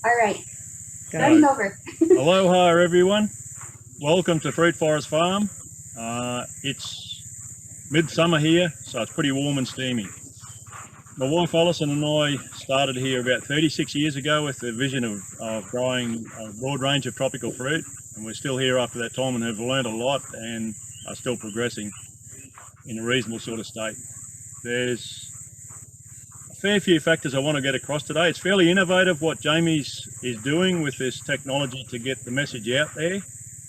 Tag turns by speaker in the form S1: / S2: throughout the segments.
S1: All right,
S2: Go.
S1: starting over.
S2: Aloha, everyone. Welcome to Fruit Forest Farm. It's midsummer here, so it's pretty warm and steamy. My wife Alison and I started here about 36 years ago with the vision of growing a broad range of tropical fruit, and we're still here after that time and have learned a lot and are still progressing in a reasonable sort of state. There's a fair few factors I want to get across today. It's fairly innovative what Jamie's is doing with this technology to get the message out there,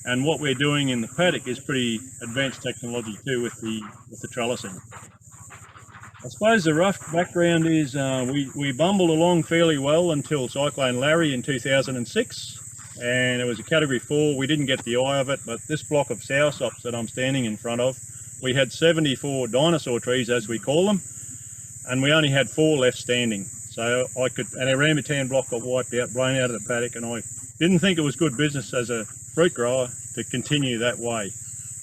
S2: and what we're doing in the paddock is pretty advanced technology too with the trellising. I suppose the rough background is we bumbled along fairly well until Cyclone Larry in 2006, and it was a Category 4. We didn't get the eye of it, but this block of sourshops that I'm standing in front of, we had 74 dinosaur trees, as we call them, and we only had 4 left standing. So and our rambutan block got wiped out, blown out of the paddock, and I didn't think it was good business as a fruit grower to continue that way.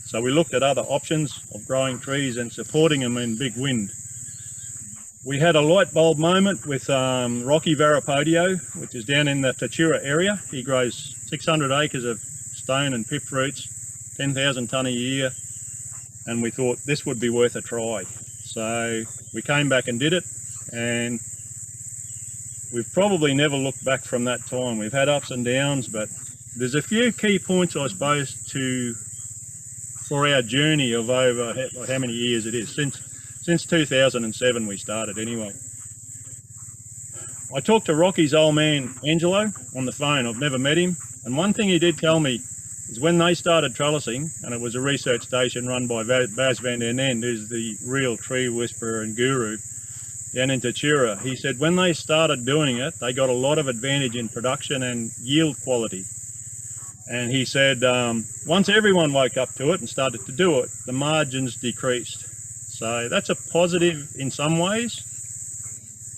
S2: So we looked at other options of growing trees and supporting them in big wind. We had a light bulb moment with Rocky Varapodio, which is down in the Tatura area. He grows 600 acres of stone and pip fruits, 10,000 tonne a year, and we thought this would be worth a try. So we came back and did it, and we've probably never looked back from that time. We've had ups and downs, but there's a few key points, I suppose, for our journey of over how many years it is. Since 2007 we started anyway. I talked to Rocky's old man, Angelo, on the phone. I've never met him. And one thing he did tell me is when they started trellising, and it was a research station run by Baz van der Nende, who's the real tree whisperer and guru down in Tatura, he said when they started doing it, they got a lot of advantage in production and yield quality. And he said once everyone woke up to it and started to do it, the margins decreased. So that's a positive in some ways,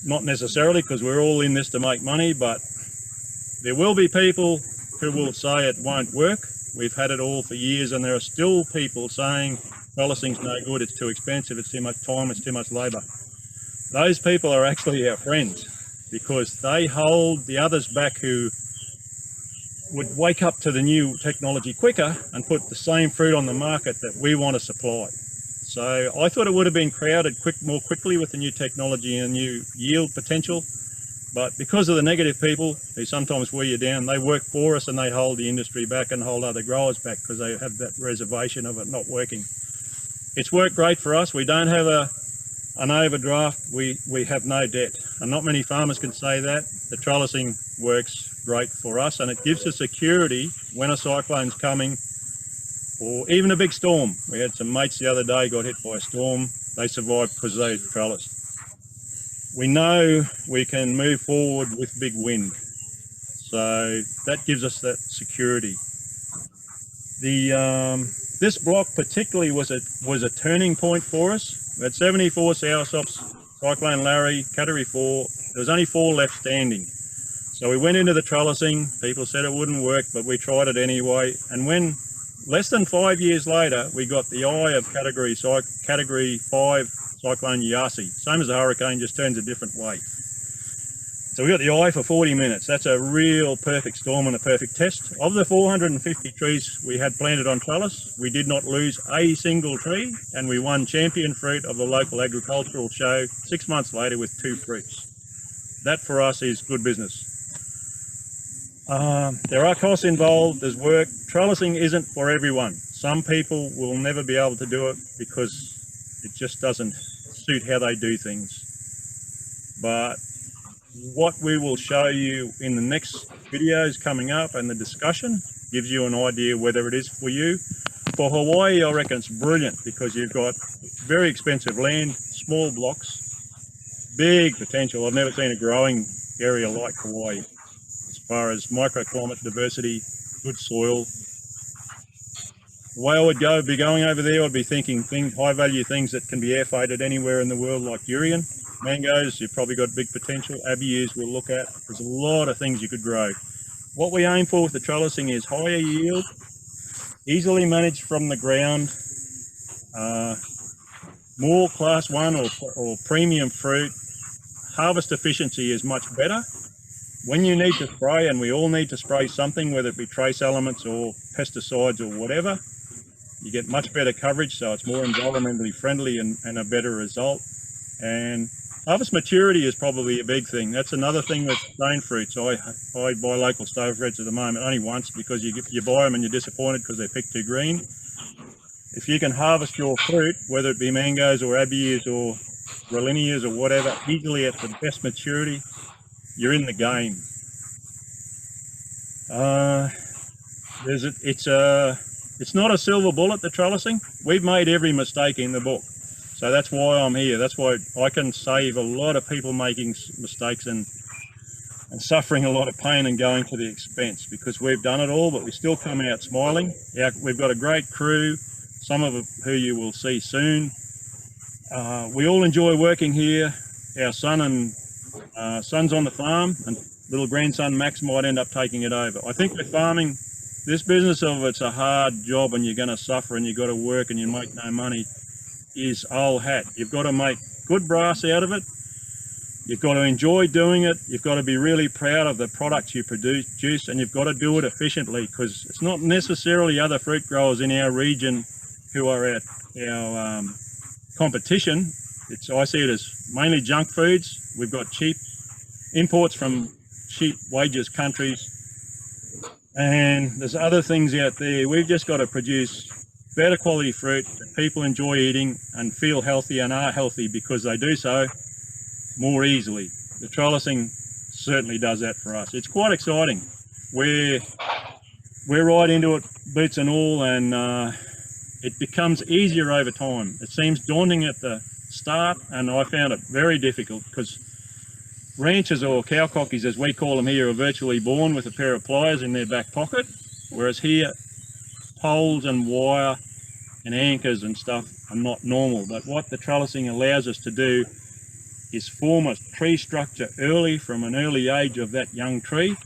S2: not necessarily because we're all in this to make money, but there will be people who will say it won't work. We've had it all for years, and there are still people saying trellising's no good, it's too expensive, it's too much time, it's too much labour. Those people are actually our friends because they hold the others back who would wake up to the new technology quicker and put the same fruit on the market that we want to supply. So I thought it would have been crowded more quickly with the new technology and new yield potential, but because of the negative people who sometimes wear you down, they work for us and they hold the industry back and hold other growers back because they have that reservation of it not working. It's worked great for us. We don't have an overdraft. We have no debt, and not many farmers can say that. The trellising works great for us, and it gives us security when a cyclone's coming, or even a big storm. We had some mates the other day got hit by a storm. They survived because they trellised. We know we can move forward with big wind, so that gives us that security. This block particularly was a turning point for us. We had 74 sourshops, Cyclone Larry, Category 4. There was only 4 left standing. So we went into the trellising. People said it wouldn't work, but we tried it anyway. And when less than 5 years later, we got the eye of Category 5 Cyclone Yasi. Same as a hurricane, just turns a different way. So we got the eye for 40 minutes. That's a real perfect storm and a perfect test. Of the 450 trees we had planted on trellis, we did not lose a single tree, and we won champion fruit of the local agricultural show 6 months later with 2 fruits. That for us is good business. There are costs involved, there's work. Trellising isn't for everyone. Some people will never be able to do it because it just doesn't suit how they do things. But what we will show you in the next videos coming up and the discussion gives you an idea whether it is for you. For Hawaii, I reckon it's brilliant because you've got very expensive land, small blocks, big potential. I've never seen a growing area like Hawaii as far as microclimate diversity, good soil. The way I would be going over there, I'd be thinking high value things that can be air faded anywhere in the world, like durian. Mangoes, you've probably got big potential. Abies we'll look at. There's a lot of things you could grow. What we aim for with the trellising is higher yield, easily managed from the ground, more class 1 or premium fruit. Harvest efficiency is much better, when you need to spray, and we all need to spray something, whether it be trace elements or pesticides or whatever, you get much better coverage, so it's more environmentally friendly and a better result. And harvest maturity is probably a big thing. That's another thing with stone fruits. I buy local stone fruits at the moment only once, because you buy them and you're disappointed because they're picked too green. If you can harvest your fruit, whether it be mangoes or abies or rolinias or whatever, easily at the best maturity, you're in the game. It's not a silver bullet, the trellising. We've made every mistake in the book. So that's why I'm here. That's why I can save a lot of people making mistakes and suffering a lot of pain and going to the expense, because we've done it all, but we still come out smiling. We've got a great crew, some of who you will see soon. We all enjoy working here. Our son's on the farm, and little grandson Max might end up taking it over. I think with farming, this business of it's a hard job and you're going to suffer and you've got to work and you make no money is old hat. You've got to make good brass out of it. You've got to enjoy doing it. You've got to be really proud of the products you produce, and you've got to do it efficiently, because it's not necessarily other fruit growers in our region who are at our competition. I see it as mainly junk foods. We've got cheap imports from cheap wages countries, and there's other things out there. We've just got to produce better quality fruit that people enjoy eating and feel healthy and are healthy because they do so more easily. The trellising certainly does that for us. It's quite exciting. We're right into it, boots and all, and it becomes easier over time. It seems daunting at the start, and I found it very difficult, because ranchers, or cowcockies as we call them here, are virtually born with a pair of pliers in their back pocket, whereas here poles and wire and anchors and stuff are not normal. But what the trellising allows us to do is form a tree structure early, from an early age of that young tree,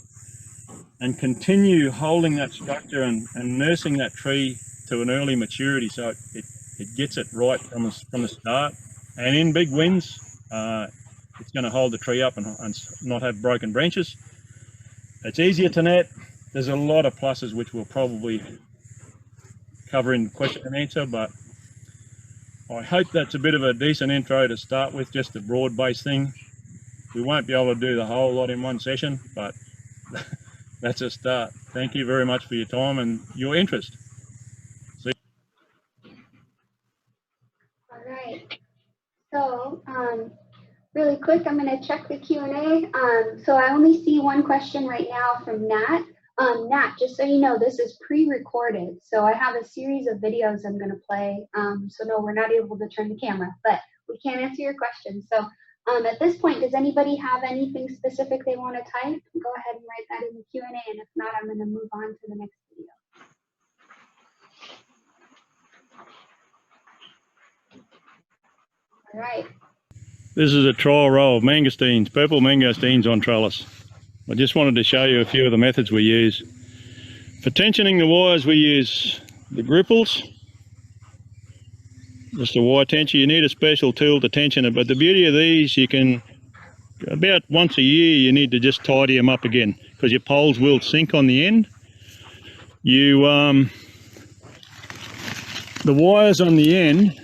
S2: and continue holding that structure and nursing that tree to an early maturity, so it gets it right from the start. And in big winds, it's going to hold the tree up and not have broken branches. It's easier to net. There's a lot of pluses which we'll probably cover in question and answer, but I hope that's a bit of a decent intro to start with, just a broad-based thing. We won't be able to do the whole lot in one session, but that's a start. Thank you very much for your time and your interest.
S1: All right. So really quick, I'm going to check the Q&A. So I only see one question right now from Nat. Nat, just so you know, this is pre-recorded. So I have a series of videos I'm going to play. So no, we're not able to turn the camera, but we can answer your questions. So at this point, does anybody have anything specific they want to type? Go ahead and write that in the Q&A, and if not, I'm going to move on to the next video. All right.
S2: This is a trial row of mangosteens, purple mangosteens on trellis. I just wanted to show you a few of the methods we use. For tensioning the wires, we use the gripples. Just a wire tension. You need a special tool to tension it, but the beauty of these, you can, about once a year, you need to just tidy them up again, because your poles will sink on the end. The wires on the end,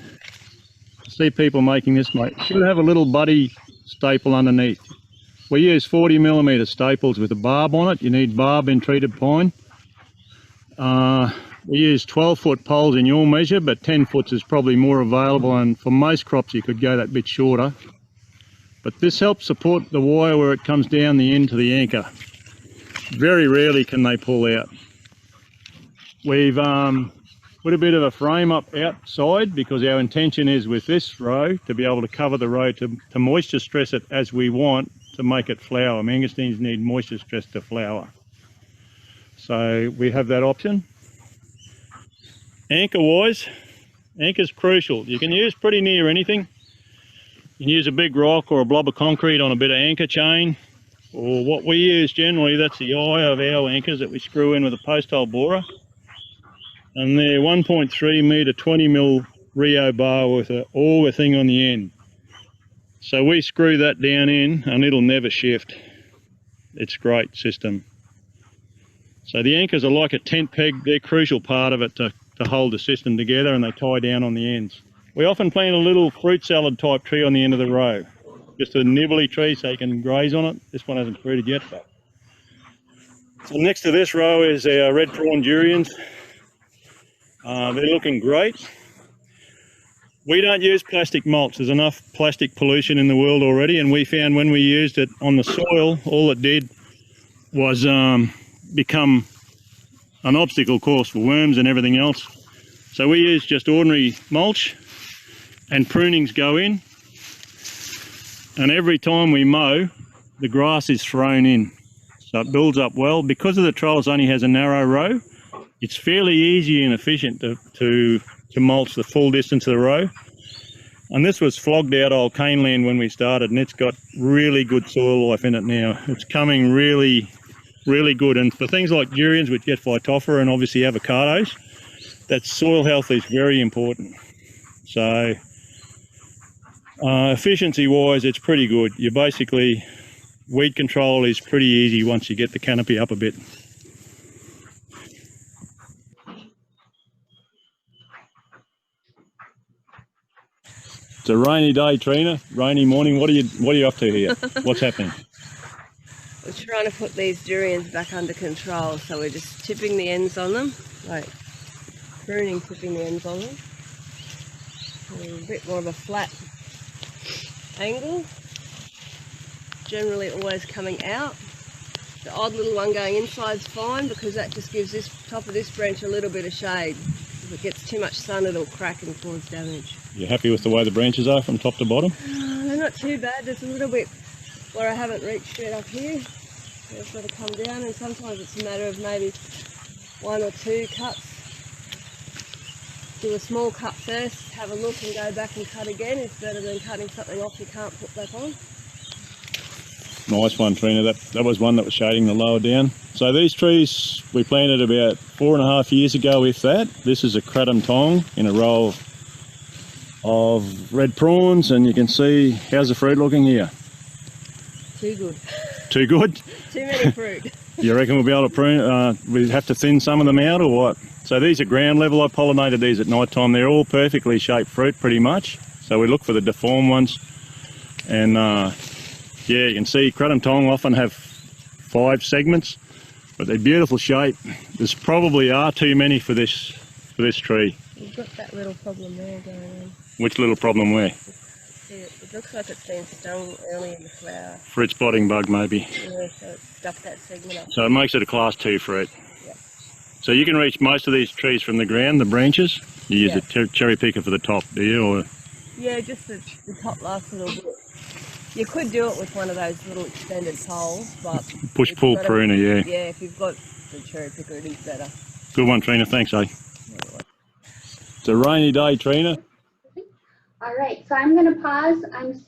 S2: I see people making this, mate, should have a little buddy staple underneath. We use 40mm staples with a barb on it. You need barb in treated pine. We use 12-foot poles in your measure, but 10 foot is probably more available, and for most crops you could go that bit shorter. But this helps support the wire where it comes down the end to the anchor. Very rarely can they pull out. We've put a bit of a frame up outside, because our intention is with this row to be able to cover the row to moisture stress it as we want to make it flower. Mangosteens need moisture stress to flower. So we have that option. Anchor wise, anchor's crucial. You can use pretty near anything. You can use a big rock or a blob of concrete on a bit of anchor chain, or what we use generally, that's the eye of our anchors that we screw in with a post hole borer. And they're 1.3 metre 20mm Rio bar with an auger thing on the end. So we screw that down in and it'll never shift. it's a great system. So the anchors are like a tent peg. They're a crucial part of it to hold the system together, and they tie down on the ends. We often plant a little fruit salad type tree on the end of the row. Just a nibbly tree so you can graze on it. This one hasn't fruited yet. But. So next to this row is our red prawn durians. They're looking great. We don't use plastic mulch. There's enough plastic pollution in the world already, and we found when we used it on the soil, all it did was become an obstacle course for worms and everything else. So we use just ordinary mulch, and prunings go in, and every time we mow, the grass is thrown in. So it builds up well. Because of the trellis only has a narrow row, it's fairly easy and efficient to mulch the full distance of the row. And this was flogged out old cane land when we started, and it's got really good soil life in it now. It's coming really, really good. And for things like durians, which get phytophthora, and obviously avocados, that soil health is very important. So efficiency wise, it's pretty good. You basically, weed control is pretty easy once you get the canopy up a bit. It's a rainy day, Trina. Rainy morning. What are you up to here? What's happening?
S3: We're trying to put these durians back under control, so we're just tipping the ends on them, like pruning, tipping the ends on them. A bit more of a flat angle. Generally always coming out. The odd little one going inside's fine, because that just gives this top of this branch a little bit of shade. If it gets too much sun, it'll crack and cause damage.
S2: You're happy with the way the branches are from top to bottom?
S3: They're not too bad. There's a little bit where I haven't reached yet up here. They've got to come down, and sometimes it's a matter of maybe 1 or 2 cuts. Do a small cut first, have a look and go back and cut again. It's better than cutting something off you can't put back on.
S2: Nice one, Trina. That was one that was shading the lower down. So these trees we planted about 4.5 years ago, if that. This is a kratom tong in a row of red prawns, and you can see, how's the fruit looking here?
S3: Too good.
S2: Too good?
S3: Too many fruit.
S2: You reckon we'll be able to prune? We have to thin some of them out, or what? So these are ground level. I pollinated these at night time. They're all perfectly shaped fruit pretty much. So we look for the deformed ones, and yeah, you can see kratom tong often have 5 segments, but they're beautiful shape. There's probably are too many for this tree.
S3: You've got that little problem there going on.
S2: Which little problem where?
S3: It looks like it's been stung early in the flower.
S2: Fruit spotting bug maybe.
S3: Yeah, so it's stuck that segment up.
S2: So it makes it a class 2 fruit.
S3: Yeah.
S2: So you can reach most of these trees from the ground, the branches. You use a cherry picker for the top, do you? Or?
S3: Yeah, just the top last little bit. You could do it with one of those little extended poles, but...
S2: Push-pull pruner, yeah.
S3: Yeah, if you've got the cherry picker, it is better.
S2: Good one, Trina. Thanks, eh? It's a rainy day, Trina.
S1: All right, so I'm going to pause. I'm